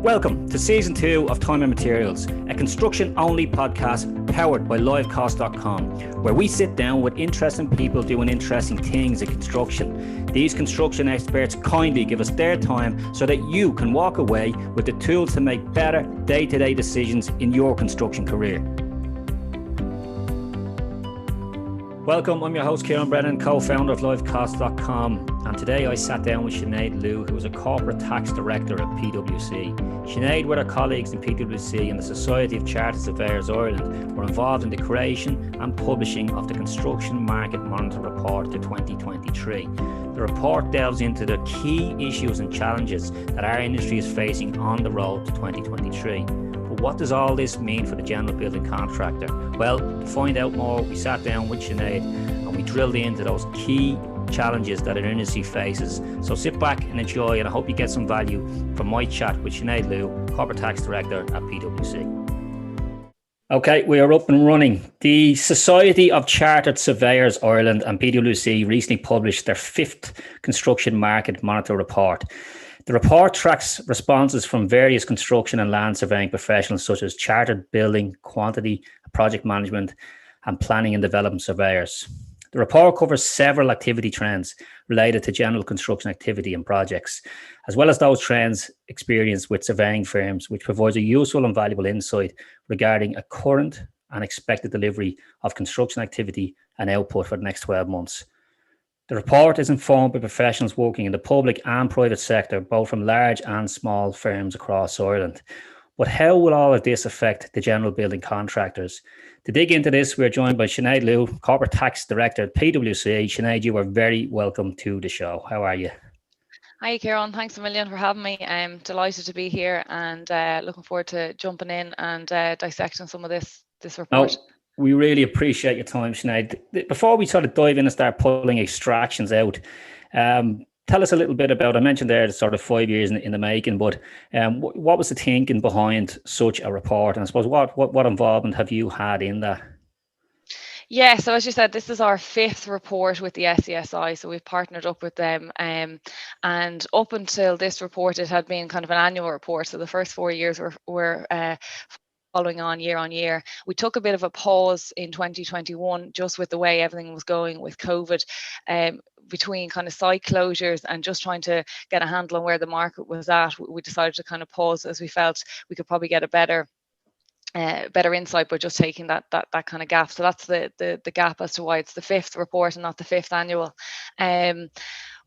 Welcome to Season 2 of Time and Materials, a construction-only podcast powered by livecost.com, where we sit down with interesting people doing interesting things in construction. These construction experts kindly give us their time so that you can walk away with the tools to make better day-to-day decisions in your construction career. Welcome, I'm your host Kieran Brennan, co-founder of livecost.com, and today I sat down with Sinead Lew, who is a corporate tax director at PWC. Sinead, with her colleagues in PWC and the Society of Chartered Surveyors Ireland, were involved in the creation and publishing of the Construction Market Monitor Report to 2023. The report delves into the key issues and challenges that our industry is facing on the road to 2023. But what does all this mean for the general building contractor? Well, to find out more, we sat down with Sinead and we drilled into those key challenges that our industry faces. So sit back and enjoy, and I hope you get some value from my chat with Sinead Lew, Corporate Tax Director at PWC. Okay, we are up and running. The Society of Chartered Surveyors Ireland and PWC recently published their 5th Construction Market Monitor Report. The report tracks responses from various construction and land surveying professionals such as chartered building, quantity, project management, and planning and development surveyors. The report covers several activity trends related to general construction activity and projects, as well as those trends experienced with surveying firms, which provides a useful and valuable insight regarding a current and expected delivery of construction activity and output for the next 12 months. The report is informed by professionals working in the public and private sector, both from large and small firms across Ireland. But how will all of this affect the general building contractors? To dig into this, we're joined by Sinead Lew, Corporate Tax Director at PwC. Sinead, you are very welcome to the show. How are you? Hi, Kieran. Thanks a million for having me. I'm delighted to be here and looking forward to jumping in and dissecting some of this report. Oh, we really appreciate your time, Sinead. Before we sort of dive in and start pulling extractions out, tell us a little bit about, I mentioned there, sort of 5 years in the making, but what was the thinking behind such a report? And I suppose what involvement have you had in that? Yeah, so as you said, this is our 5th report with the SCSI, so we've partnered up with them. And up until this report, it had been kind of an annual report. So the first 4 years were following on year. We took a bit of a pause in 2021 just with the way everything was going with COVID, between kind of site closures and just trying to get a handle on where the market was at. We decided to kind of pause as we felt we could probably get a better insight by just taking that kind of gap. So that's the gap as to why it's the 5th report and not the 5th annual.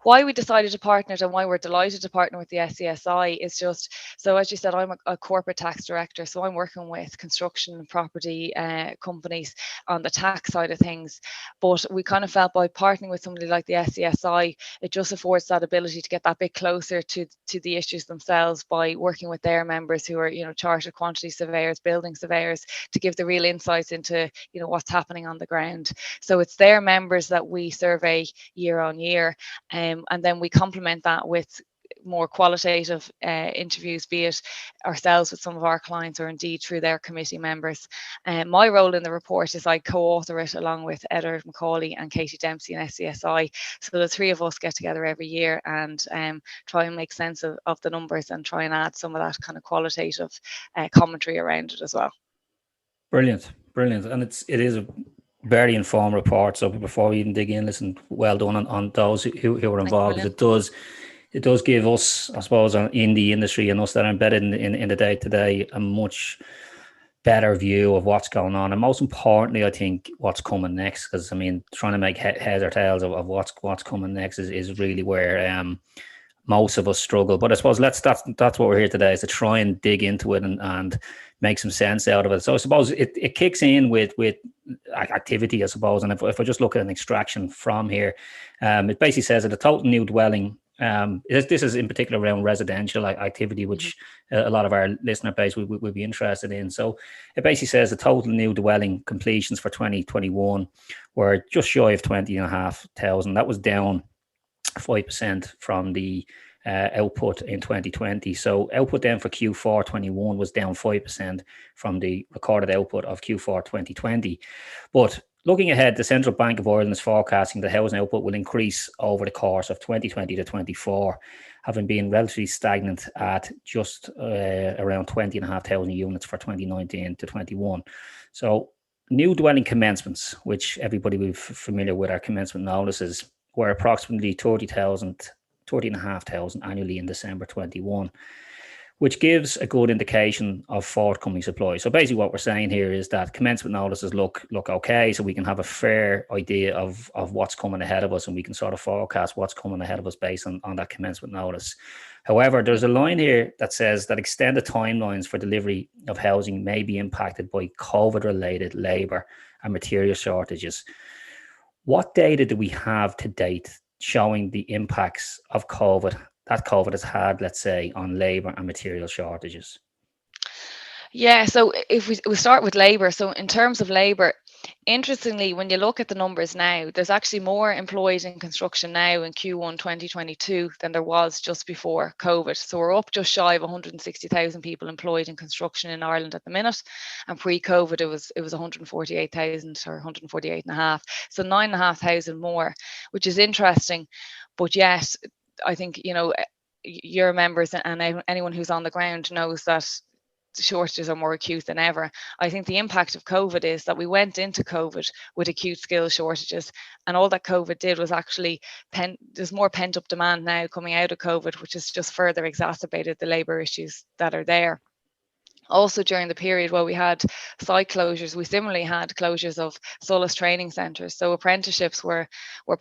Why we decided to partner and why we're delighted to partner with the SCSI is just, so as you said, I'm a corporate tax director, so I'm working with construction and property companies on the tax side of things. But we kind of felt by partnering with somebody like the SCSI, it just affords that ability to get that bit closer to the issues themselves by working with their members who are, chartered quantity surveyors, building surveyors, to give the real insights into, what's happening on the ground. So it's their members that we survey year on year. And then we complement that with more qualitative interviews, be it ourselves with some of our clients or indeed through their committee members. My role in the report is I co-author it along with Edward McCauley and Katie Dempsey in SCSI. So the 3 of us get together every year and try and make sense of the numbers and try and add some of that kind of qualitative commentary around it as well. Brilliant. And it is a very informed report. So before we even dig in, listen, well done on those who are involved. It does give us, I suppose, in the industry and us that are embedded in the day-to-day, a much better view of what's going on. And most importantly, I think what's coming next, because trying to make heads or tails of what's coming next is really where most of us struggle. But I suppose that's what we're here today, is to try and dig into it and make some sense out of it. So I suppose it kicks in with activity, I suppose. And if I just look at an extraction from here, it basically says that a total new dwelling, this is in particular around residential activity, which a lot of our listener base would be interested in. So it basically says the total new dwelling completions for 2021 were just shy of 20,500. That was down 5% from the output in 2020. So output then for Q4 21 was down 5% from the recorded output of Q4 2020. But looking ahead, the Central Bank of Ireland is forecasting the housing output will increase over the course of 2020 to 24, having been relatively stagnant at just around 20,500 units for 2019 to 21. So new dwelling commencements, which everybody will be familiar with, our commencement notices, were approximately 30,500 annually in December 21, which gives a good indication of forthcoming supply. So basically what we're saying here is that commencement notices look okay, so we can have a fair idea of what's coming ahead of us, and we can sort of forecast what's coming ahead of us based on that commencement notice. However, there's a line here that says that extended timelines for delivery of housing may be impacted by COVID-related labour and material shortages. What data do we have to date showing the impacts of COVID that COVID has had, let's say, on labour and material shortages? Yeah, so if we start with labour, so in terms of labour, interestingly, when you look at the numbers now, there's actually more employed in construction now in Q1 2022 than there was just before COVID. So we're up just shy of 160,000 people employed in construction in Ireland at the minute, and pre-COVID it was 148,000 or 148 and a half, so 9,500 more, which is interesting. But yet, I think your members and anyone who's on the ground knows that shortages are more acute than ever. I think the impact of COVID is that we went into COVID with acute skill shortages, and all that COVID did was actually there's more pent up demand now coming out of COVID, which has just further exacerbated the labour issues that are there. Also, during the period where we had site closures, we similarly had closures of Solus training centres. So apprenticeships were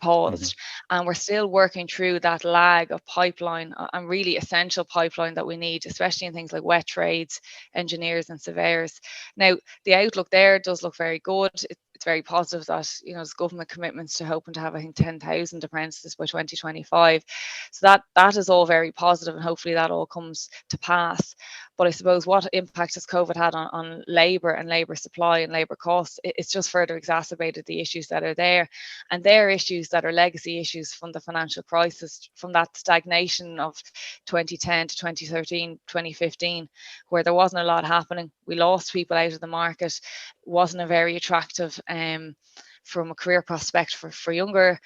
paused, and we're still working through that lag of pipeline and really essential pipeline that we need, especially in things like wet trades, engineers and surveyors. Now, the outlook there does look very good. It's very positive that there's government commitments to hoping to have, I think, 10,000 apprentices by 2025. So that is all very positive, and hopefully that all comes to pass. But I suppose what impact has COVID had on labour and labour supply and labour costs? It's just further exacerbated the issues that are there. And they're issues that are legacy issues from the financial crisis, from that stagnation of 2010 to 2013, 2015, where there wasn't a lot happening. We lost people out of the market. It wasn't a very attractive from a career prospect for younger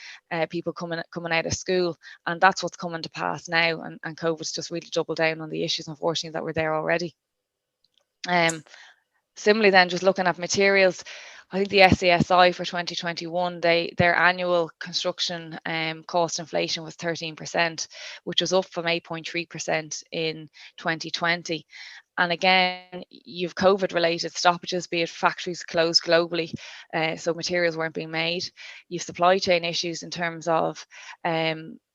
people coming out of school, and that's what's coming to pass now. And COVID's just really doubled down on the issues, unfortunately, that were there already. Similarly, then, just looking at materials, I think the SCSI for 2021, their annual construction cost inflation was 13%, which was up from 8.3% in 2020. And again, you've COVID-related stoppages, be it factories closed globally, so materials weren't being made. You've supply chain issues in terms of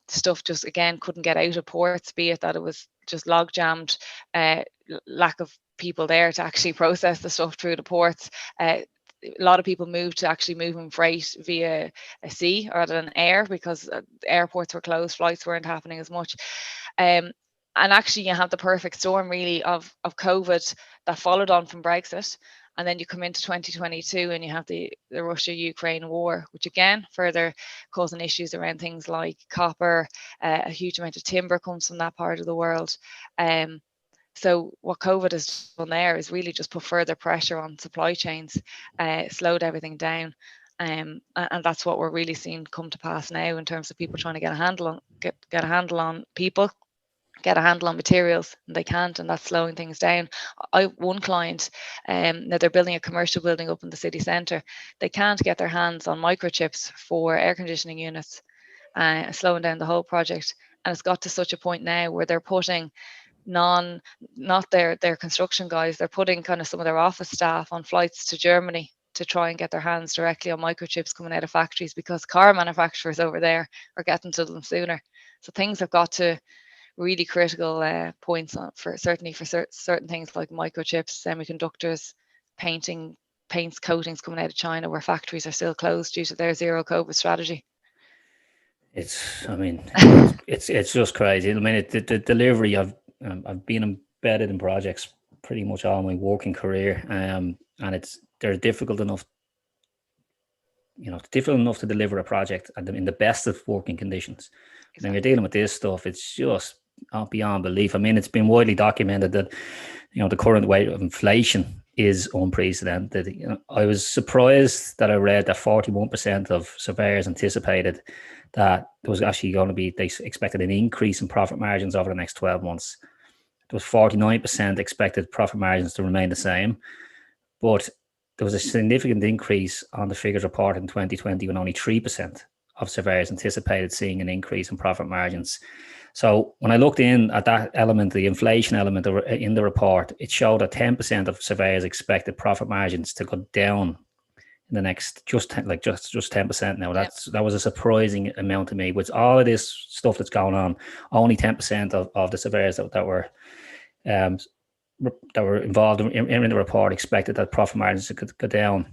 stuff just, again, couldn't get out of ports, be it that it was just log jammed, lack of people there to actually process the stuff through the ports. A lot of people moved to actually moving freight via a sea rather than air, because airports were closed, flights weren't happening as much. And actually, you have the perfect storm, really, of COVID that followed on from Brexit. And then you come into 2022 and you have the Russia-Ukraine war, which again, further causing issues around things like copper. A huge amount of timber comes from that part of the world. So what COVID has done there is really just put further pressure on supply chains, slowed everything down. And that's what we're really seeing come to pass now in terms of people trying to get a handle on people, get a handle on materials, and they can't, and that's slowing things down. One client, now they're building a commercial building up in the city centre. They can't get their hands on microchips for air conditioning units, slowing down the whole project. And it's got to such a point now where they're putting not their construction guys, they're putting kind of some of their office staff on flights to Germany to try and get their hands directly on microchips coming out of factories, because car manufacturers over there are getting to them sooner. So things have got to really critical points for certain things like microchips, semiconductors, paints, coatings coming out of China, where factories are still closed due to their zero COVID strategy. It's just crazy. I mean, the delivery of I've been embedded in projects pretty much all my working career, and they're difficult enough. It's difficult enough to deliver a project in the best of working conditions. Exactly. And when you're dealing with this stuff, it's just beyond belief. I mean, it's been widely documented that, the current rate of inflation is unprecedented. I was surprised that I read that 41% of surveyors anticipated that there was actually going to be, they expected an increase in profit margins over the next 12 months. There was 49% expected profit margins to remain the same, but there was a significant increase on the figures reported in 2020 when only 3% of surveyors anticipated seeing an increase in profit margins. So when I looked in at that element, the inflation element in the report, it showed that 10% of surveyors expected profit margins to go down in the next just 10% now. That was a surprising amount to me. With all of this stuff that's going on, only 10% of the surveyors that were involved in the report expected that profit margins could go down.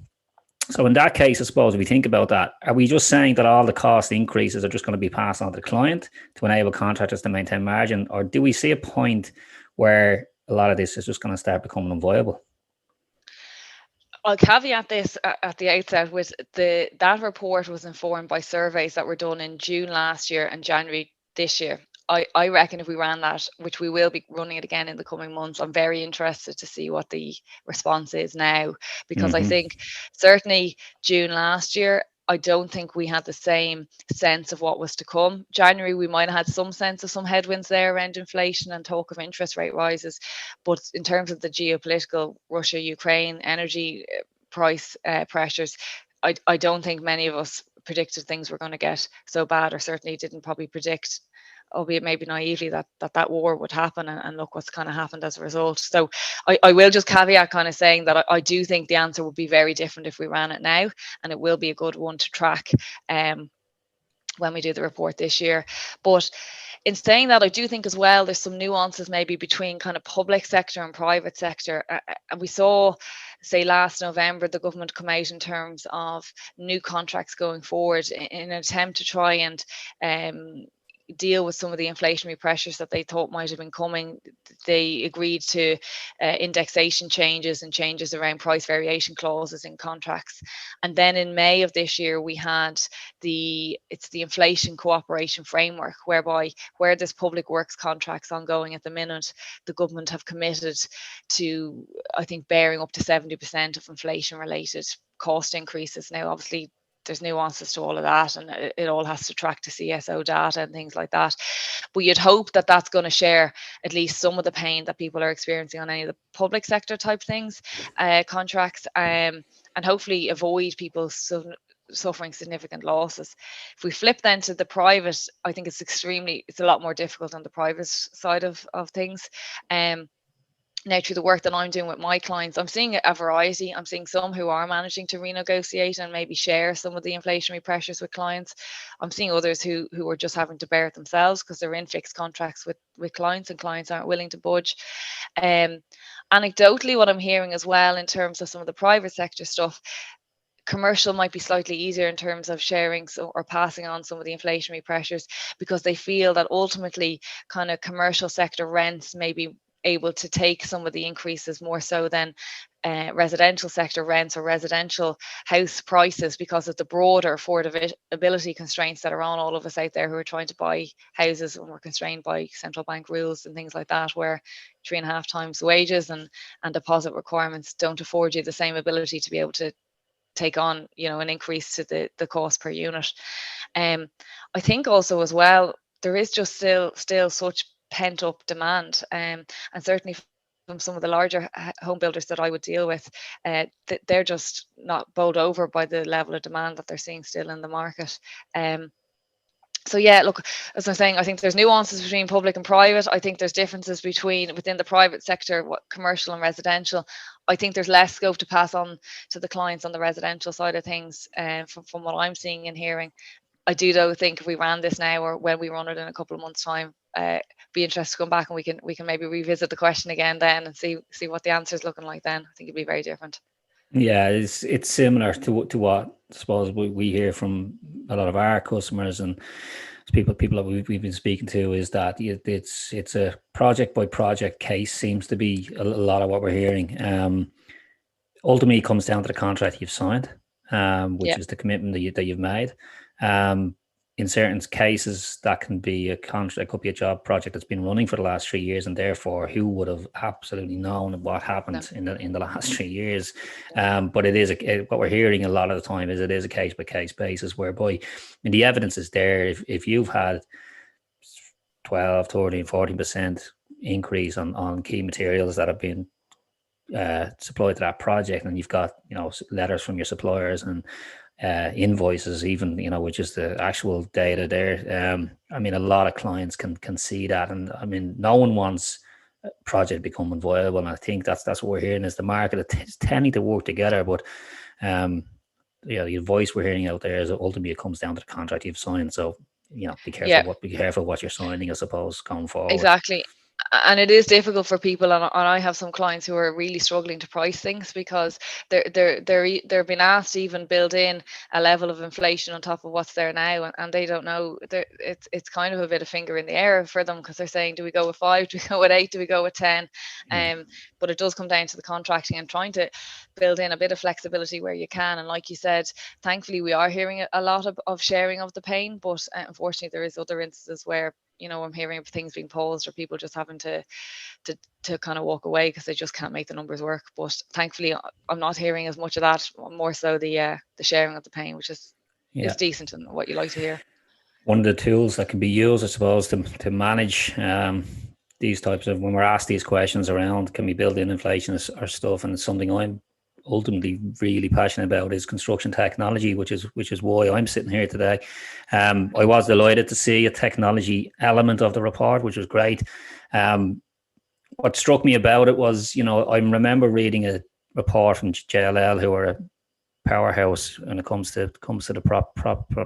So in that case, I suppose if we think about that, are we just saying that all the cost increases are just going to be passed on to the client to enable contractors to maintain margin? Or do we see a point where a lot of this is just going to start becoming unviable? I'll caveat this at the outset with that report was informed by surveys that were done in June last year and January this year. I reckon if we ran that, which we will be running it again in the coming months, I'm very interested to see what the response is now, because I think certainly June last year, I don't think we had the same sense of what was to come. January, we might have had some sense of some headwinds there around inflation and talk of interest rate rises. But in terms of the geopolitical, Russia, Ukraine, energy price pressures, I don't think many of us predicted things were going to get so bad, or certainly didn't probably predict, albeit maybe naively, that war would happen, and look what's kind of happened as a result. So I will just caveat kind of saying that I do think the answer would be very different if we ran it now, and it will be a good one to track when we do the report this year. But in saying that, I do think as well there's some nuances maybe between kind of public sector and private sector. And we saw, say, last November, the government come out in terms of new contracts going forward in an attempt to try and deal with some of the inflationary pressures that they thought might have been coming. They agreed to indexation changes and changes around price variation clauses in contracts. And then in May of this year, we had the inflation cooperation framework, whereby where there's public works contracts ongoing at the minute, the government have committed to, I think, bearing up to 70% of inflation related cost increases. Now, obviously, there's nuances to all of that, and it all has to track to CSO data and things like that. But you'd hope that that's going to share at least some of the pain that people are experiencing on any of the public sector type things, contracts, and hopefully avoid people suffering significant losses. If we flip then to the private, I think it's a lot more difficult on the private side of things. Now, through the work that I'm doing with my clients, I'm seeing a variety. I'm seeing some who are managing to renegotiate and maybe share some of the inflationary pressures with clients. I'm seeing others who are just having to bear it themselves because they're in fixed contracts with clients, and clients aren't willing to budge. Anecdotally, what I'm hearing as well in terms of some of the private sector stuff, commercial might be slightly easier in terms of sharing or passing on some of the inflationary pressures, because they feel that ultimately kind of commercial sector rents may be able to take some of the increases more so than residential sector rents or residential house prices, because of the broader affordability constraints that are on all of us out there who are trying to buy houses, and we're constrained by central bank rules and things like that, where 3.5 times wages and deposit requirements don't afford you the same ability to be able to take on, an increase to the cost per unit. I think also as well, there is just still such pent up demand, and certainly from some of the larger home builders that I would deal with, they're just not bowled over by the level of demand that they're seeing still in the market. So yeah, look, as I'm saying, I think there's nuances between public and private. I think there's differences within the private sector, commercial and residential. I think there's less scope to pass on to the clients on the residential side of things, from what I'm seeing and hearing. I do though think if we ran this now, or when we run it in a couple of months' time, be interested to come back and we can maybe revisit the question again then and see what the answer is looking like then. I think it'd be very different. Yeah, it's similar to what I suppose we hear from a lot of our customers and people that we've been speaking to, is that it's a project by project case, seems to be a lot of what we're hearing. Ultimately, it comes down to the contract you've signed, which is the commitment that you've made. in certain cases, that can be a contract, it could be a job project that's been running for the last 3 years, and therefore, who would have absolutely known what happened in the last 3 years? But it is what we're hearing a lot of the time is it is a case by case basis, whereby, and the evidence is there. If you've had 12, 13, 14% increase on key materials that have been supplied to that project, and you've got letters from your suppliers and invoices, even which is the actual data there. I mean, a lot of clients can see that, and I mean, no one wants a project becoming viable, and I think that's what we're hearing is the market is tending to work together. But the advice we're hearing out there is ultimately it comes down to the contract you've signed. So be careful what you're signing, I suppose, going forward. Exactly. And it is difficult for people, and I have some clients who are really struggling to price things because they're being asked to even build in a level of inflation on top of what's there now, and they don't know. It's kind of a bit of finger in the air for them, because they're saying, do we go with 5, do we go with 8, do we go with 10? But it does come down to the contracting and trying to build in a bit of flexibility where you can. And like you said, thankfully we are hearing a lot of sharing of the pain, but unfortunately there is other instances where I'm hearing of things being paused or people just having to kind of walk away because they just can't make the numbers work. But thankfully, I'm not hearing as much of that. More so the sharing of the pain, which is decent and what you like to hear. One of the tools that can be used, I suppose, to manage these types of, when we're asked these questions around, can we build in inflation or stuff, and it's something I'm ultimately really passionate about, is construction technology, which is why I'm sitting here today. I was delighted to see a technology element of the report, which was great. What struck me about it was, I remember reading a report from JLL, who are a powerhouse when it comes to the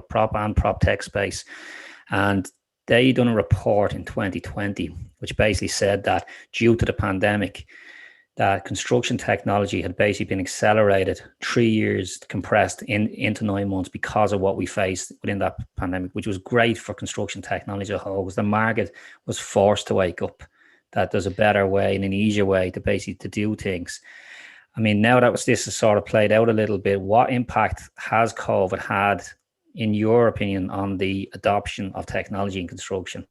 prop and prop tech space, and they done a report in 2020 which basically said that due to the pandemic, that construction technology had basically been accelerated 3 years, compressed into 9 months because of what we faced within that pandemic, which was great for construction technology as a whole, because the market was forced to wake up that there's a better way and an easier way to do things. I mean, now that this has sort of played out a little bit, what impact has COVID had, in your opinion, on the adoption of technology in construction?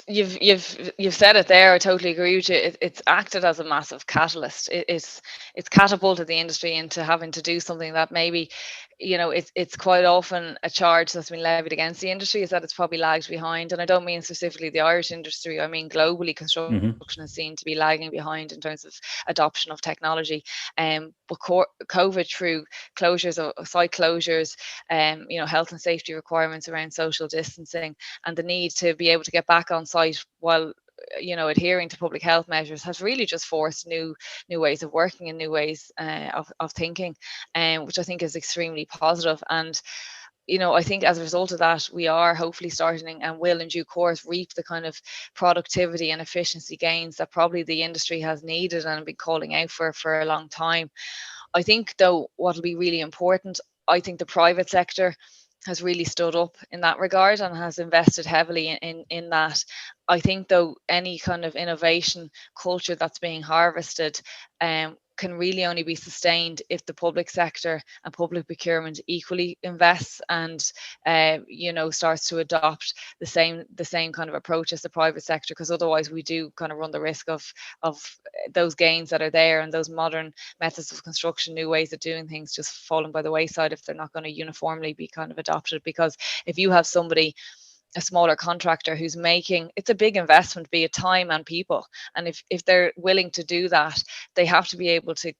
You've said it there. I totally agree with you. It's acted as a massive catalyst. It's catapulted the industry into having to do something that maybe, it's quite often a charge that's been levied against the industry, is that it's probably lagged behind. And I don't mean specifically the Irish industry. I mean globally, construction is seen to be lagging behind in terms of adoption of technology. But COVID, through closures of site closures, health and safety requirements around social distancing, and the need to be able to get back on site while adhering to public health measures, has really just forced new ways of working and new ways of thinking, which I think is extremely positive. And I think as a result of that, we are hopefully starting and will in due course reap the kind of productivity and efficiency gains that probably the industry has needed and been calling out for a long time. I think, though, what will be really important, I think the private sector has really stood up in that regard and has invested heavily in that. I think, though, any kind of innovation culture that's being harvested can really only be sustained if the public sector and public procurement equally invests and starts to adopt the same kind of approach as the private sector, because otherwise we do kind of run the risk of those gains that are there and those modern methods of construction, new ways of doing things, just falling by the wayside if they're not going to uniformly be kind of adopted. Because if you have a smaller contractor who's making, it's a big investment, be it time and people, and if they're willing to do that, they have to be able to,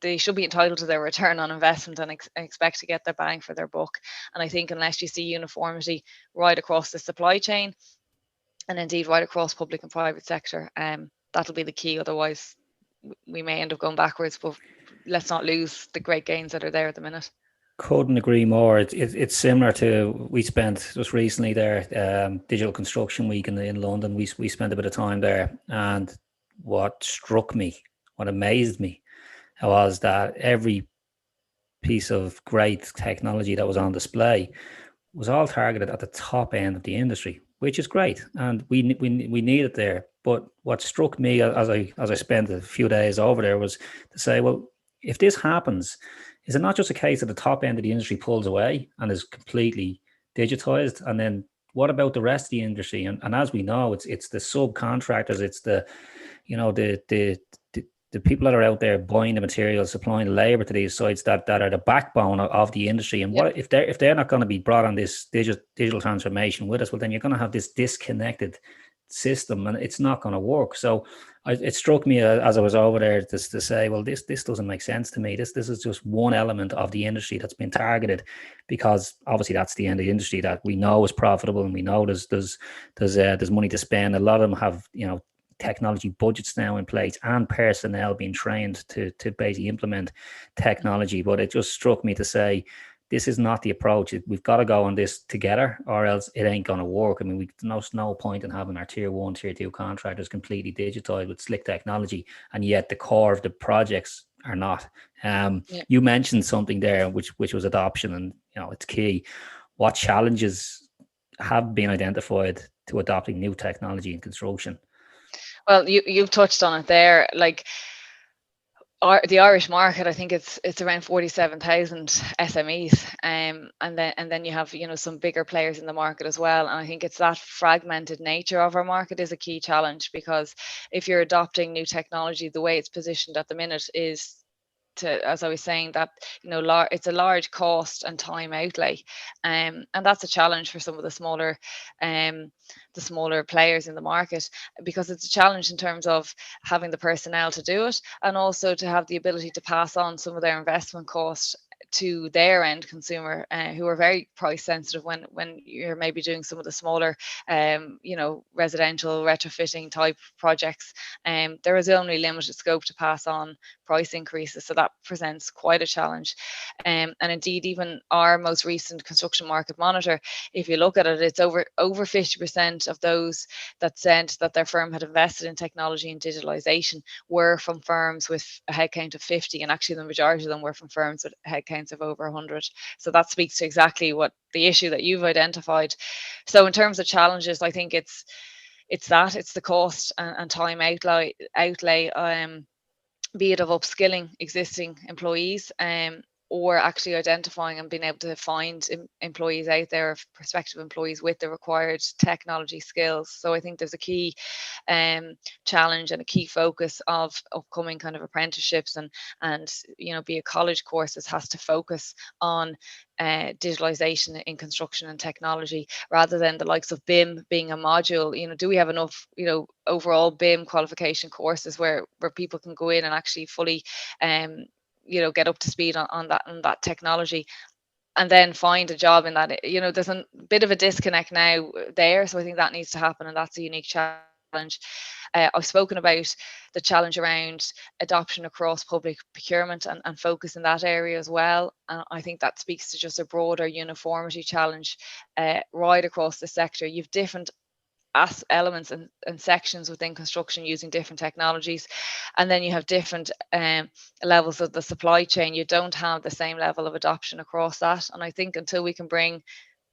they should be entitled to their return on investment and expect to get their bang for their buck. And I think unless you see uniformity right across the supply chain, and indeed right across public and private sector, that'll be the key. Otherwise we may end up going backwards, but let's not lose the great gains that are there at the minute. Couldn't agree more. It's similar to, we spent just recently there, Digital Construction Week in London. We spent a bit of time there, and what struck me, what amazed me, was that every piece of great technology that was on display was all targeted at the top end of the industry, which is great, and we need it there. But what struck me as I spent a few days over there was to say, well, if this happens, is it not just a case that the top end of the industry pulls away and is completely digitized, and then what about the rest of the industry? And as we know, it's the subcontractors, it's the, you know, the people that are out there buying the materials, supplying the labor to these sites that are the backbone of the industry. And what if they're not going to be brought on this digital transformation with us? Well, then you're going to have this disconnected system, and it's not going to work. So it struck me as I was over there to say, well, this doesn't make sense to me. This is just one element of the industry that's been targeted, because obviously that's the end of the industry that we know is profitable, and we know there's money to spend. A lot of them have, you know, technology budgets now in place and personnel being trained to basically implement technology. But it just struck me to say, this is not the approach. We've got to go on this together, or else it ain't going to work. I mean, there's no point in having our tier 1, tier 2 contractors completely digitized with slick technology, and yet the core of the projects are not. You mentioned something there, which was adoption, and you know, it's key. What challenges have been identified to adopting new technology in construction? Well, you've touched on it there. Like the Irish market, I think it's around 47,000 SMEs, and then you have, you know, some bigger players in the market as well. And I think it's that fragmented nature of our market is a key challenge, because if you're adopting new technology, the way it's positioned at the minute is to, as I was saying, that, you know, it's a large cost and time outlay, and that's a challenge for some of the smaller players in the market, because it's a challenge in terms of having the personnel to do it, and also to have the ability to pass on some of their investment costs to their end consumer, who are very price sensitive when you're maybe doing some of the smaller, you know, residential retrofitting type projects. There is only limited scope to pass on price increases, so that presents quite a challenge. And indeed, even our most recent construction market monitor, if you look at it, it's over 50% of those that said that their firm had invested in technology and digitalization were from firms with a headcount of 50, and actually the majority of them were from firms with headcounts of over 100. So that speaks to exactly what the issue that you've identified. So in terms of challenges, I think it's the cost and time outlay, be it of upskilling existing employees, or actually identifying and being able to find employees out there, prospective employees with the required technology skills. So I think there's a key challenge and a key focus of upcoming kind of apprenticeships and you know, be it college courses, has to focus on digitalization in construction and technology, rather than the likes of BIM being a module. You know, do we have enough, you know, overall BIM qualification courses where people can go in and actually fully you know, get up to speed on that technology, and then find a job in that? You know, there's a bit of a disconnect now there, so I think that needs to happen, and that's a unique challenge. I've spoken about the challenge around adoption across public procurement and focus in that area as well, and I think that speaks to just a broader uniformity challenge right across the sector. You've different elements and sections within construction using different technologies, and then you have different levels of the supply chain. You don't have the same level of adoption across that, and I think until we can bring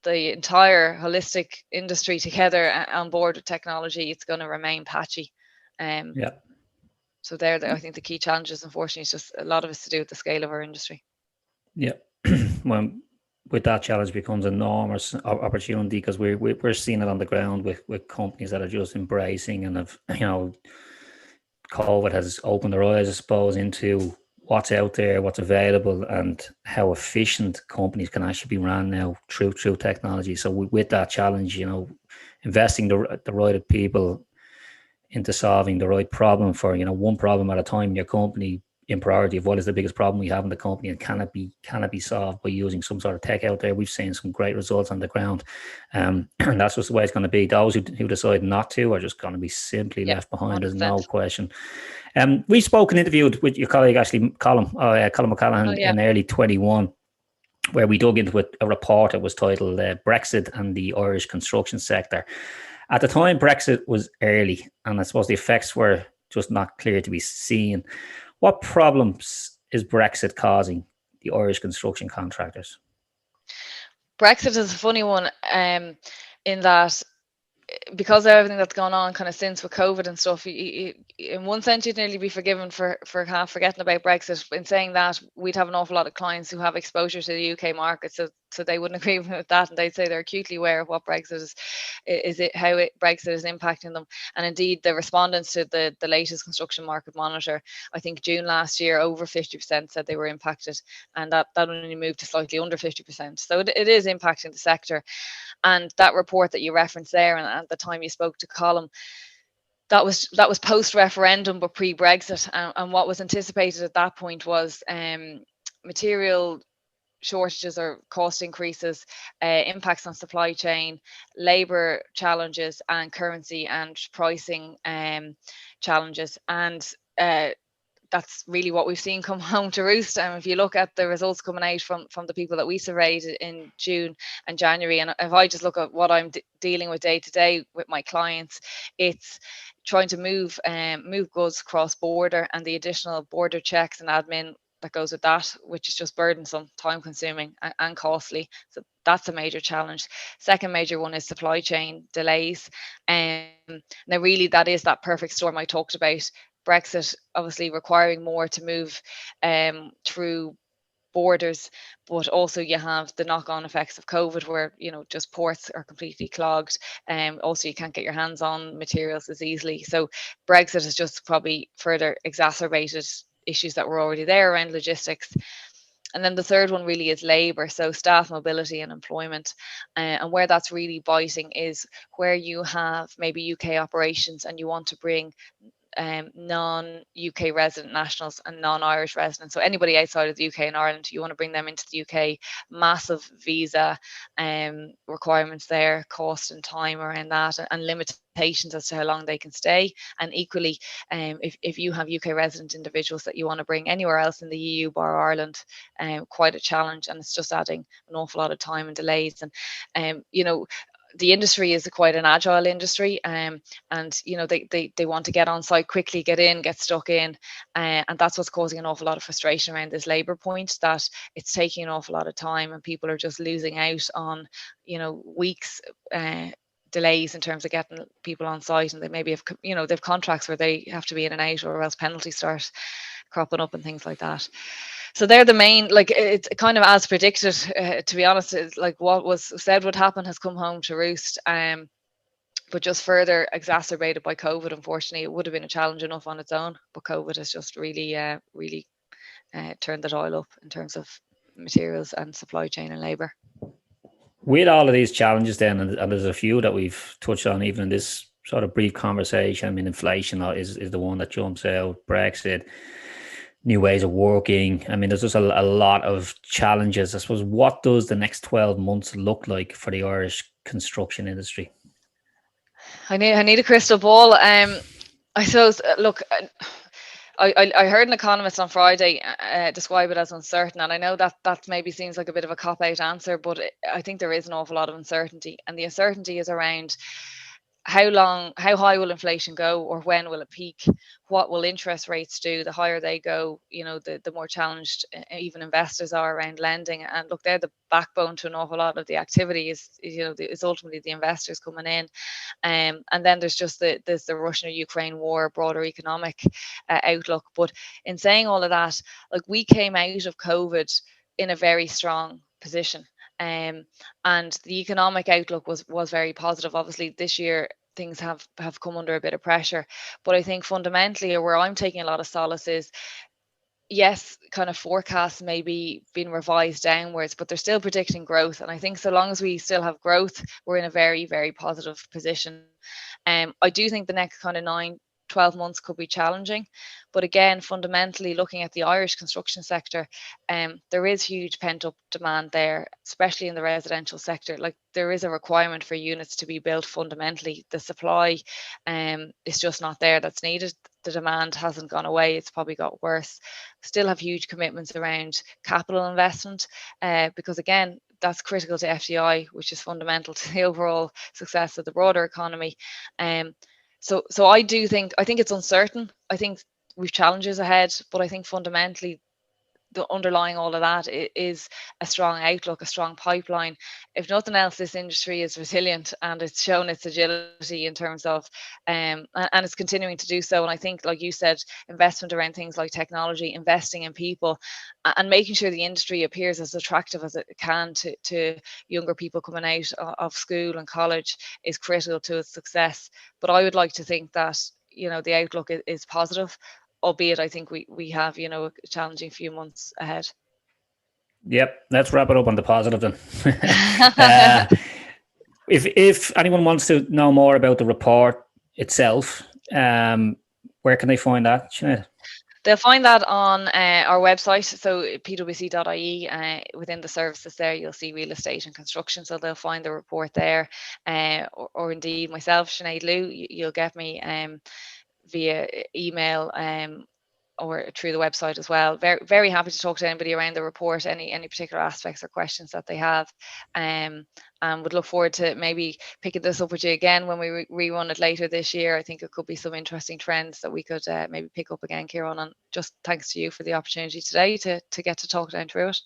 the entire holistic industry together on board with technology, it's going to remain patchy. So I think the key challenges, unfortunately, is just a lot of it's to do with the scale of our industry. Yeah. Well, with that challenge becomes enormous opportunity, because we're seeing it on the ground with companies that are just embracing and have, you know, COVID has opened their eyes, I suppose, into what's out there, what's available, and how efficient companies can actually be run now through technology. So with that challenge, you know, investing the right people into solving the right problem for, you know, one problem at a time in your company, in priority of what is the biggest problem we have in the company, and can it be solved by using some sort of tech out there. We've seen some great results on the ground, and that's just the way it's going to be. Those who decide not to are just going to be simply left behind. 100%. There's no question. We spoke and interviewed with your colleague actually, Colin McCallaghan, in early 21, where we dug into a report that was titled Brexit and the Irish construction sector. At the time, Brexit was early, and I suppose the effects were just not clear to be seen. What problems is Brexit causing the Irish construction contractors? Brexit is a funny one, in that, because of everything that's gone on kind of since with COVID and stuff, in one sense you'd nearly be forgiven for half forgetting about Brexit. In saying that, we'd have an awful lot of clients who have exposure to the UK market, so so they wouldn't agree with that, and they'd say they're acutely aware of what Brexit Brexit is impacting them. And indeed, the respondents to the latest construction market monitor, I think June last year, over 50% said they were impacted, and that only moved to slightly under 50%. So it is impacting the sector. And that report that you referenced there, and at the time you spoke to Colm, that was post referendum but pre Brexit, and what was anticipated at that point was material shortages or cost increases, impacts on supply chain, labour challenges, and currency and pricing challenges. And that's really what we've seen come home to roost. And if you look at the results coming out from the people that we surveyed in June and January, and if I just look at what I'm dealing with day to day with my clients, it's trying to move goods cross border, and the additional border checks and admin that goes with that, which is just burdensome, time consuming, and costly. So that's a major challenge. Second major one is supply chain delays. Now really that is that perfect storm I talked about. Brexit obviously requiring more to move through borders, but also you have the knock-on effects of COVID, where just ports are completely clogged. Also you can't get your hands on materials as easily. So Brexit has just probably further exacerbated issues that were already there around logistics. And then the third one really is labour, so staff mobility and employment. And where that's really biting is where you have maybe UK operations and you want to bring non-UK resident nationals and non-Irish residents. So anybody outside of the UK and Ireland, you want to bring them into the UK. Massive visa requirements there, cost and time around that, and limitations as to how long they can stay. And equally, if you have UK resident individuals that you want to bring anywhere else in the EU bar Ireland, quite a challenge, and it's just adding an awful lot of time and delays. And the industry is quite an agile industry, and they want to get on site quickly, get in, get stuck in, and that's what's causing an awful lot of frustration around this labour point, that it's taking an awful lot of time and people are just losing out on weeks delays in terms of getting people on site, and they maybe have they've contracts where they have to be in and out, or else penalties start cropping up and things like that. So they're the main, it's kind of as predicted, to be honest. It's like what was said would happen has come home to roost, but just further exacerbated by COVID. Unfortunately, it would have been a challenge enough on its own, but COVID has just really turned the dial up in terms of materials and supply chain and labour. With all of these challenges then, and there's a few that we've touched on even in this sort of brief conversation. I mean, inflation is the one that jumps out, Brexit, new ways of working. I mean, there's just a lot of challenges. I suppose, what does the next 12 months look like for the Irish construction industry? I need a crystal ball. I suppose, look, I heard an economist on Friday describe it as uncertain, and I know that maybe seems like a bit of a cop-out answer, but I think there is an awful lot of uncertainty, and the uncertainty is around how high will inflation go, or when will it peak? What will interest rates do? The higher they go, the more challenged even investors are around lending. And look, they're the backbone to an awful lot of the activity. Is ultimately the investors coming in, and then there's the Russia-Ukraine war, broader economic outlook. But in saying all of that, like, we came out of COVID in a very strong position. And the economic outlook was very positive. Obviously, this year things have come under a bit of pressure, but I think fundamentally, where I'm taking a lot of solace is, yes, kind of forecasts may be being revised downwards, but they're still predicting growth. And I think so long as we still have growth, we're in a very, very positive position. I do think the next kind of 9-12 months could be challenging. But again, fundamentally, looking at the Irish construction sector, there is huge pent-up demand there, especially in the residential sector. Like, there is a requirement for units to be built fundamentally. The supply is just not there that's needed. The demand hasn't gone away, it's probably got worse. Still have huge commitments around capital investment, because again, that's critical to FDI, which is fundamental to the overall success of the broader economy. So I think it's uncertain. I think we've challenges ahead, but I think fundamentally the underlying all of that is a strong outlook, a strong pipeline. If nothing else, this industry is resilient and it's shown its agility in terms of, and it's continuing to do so. And I think, like you said, investment around things like technology, investing in people, and making sure the industry appears as attractive as it can to younger people coming out of school and college is critical to its success. But I would like to think that, the outlook is positive, albeit I think we have, a challenging few months ahead. Yep, let's wrap it up on the positive then. If anyone wants to know more about the report itself, where can they find that, Sinead? They'll find that on our website, so pwc.ie. Within the services there, you'll see real estate and construction, so they'll find the report there. Or indeed myself, Sinead Lew, you'll get me via email or through the website as well. Very, very happy to talk to anybody around the report, any particular aspects or questions that they have. And would look forward to maybe picking this up with you again when we rerun it later this year. I think it could be some interesting trends that we could maybe pick up again, Kieran. And just thanks to you for the opportunity today to get to talk down through it.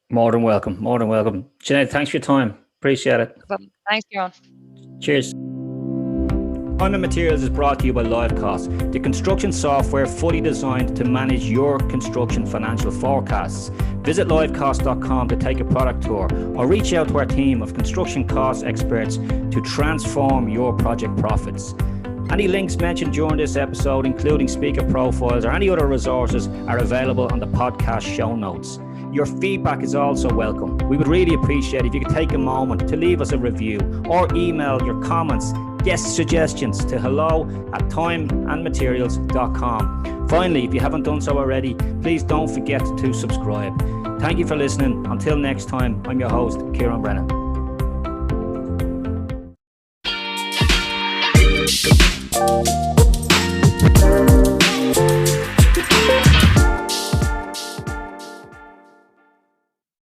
More than welcome. Sinead, thanks for your time. Appreciate it. Thanks, Kieran. Cheers. Time and Materials is brought to you by LiveCost, the construction software fully designed to manage your construction financial forecasts. Visit livecost.com to take a product tour or reach out to our team of construction cost experts to transform your project profits. Any links mentioned during this episode, including speaker profiles or any other resources, are available on the podcast show notes. Your feedback is also welcome. We would really appreciate if you could take a moment to leave us a review or email your comments, guest suggestions to hello@timeandmaterials.com. Finally, if you haven't done so already, please don't forget to subscribe. Thank you for listening. Until next time, I'm your host, Kieran Brennan.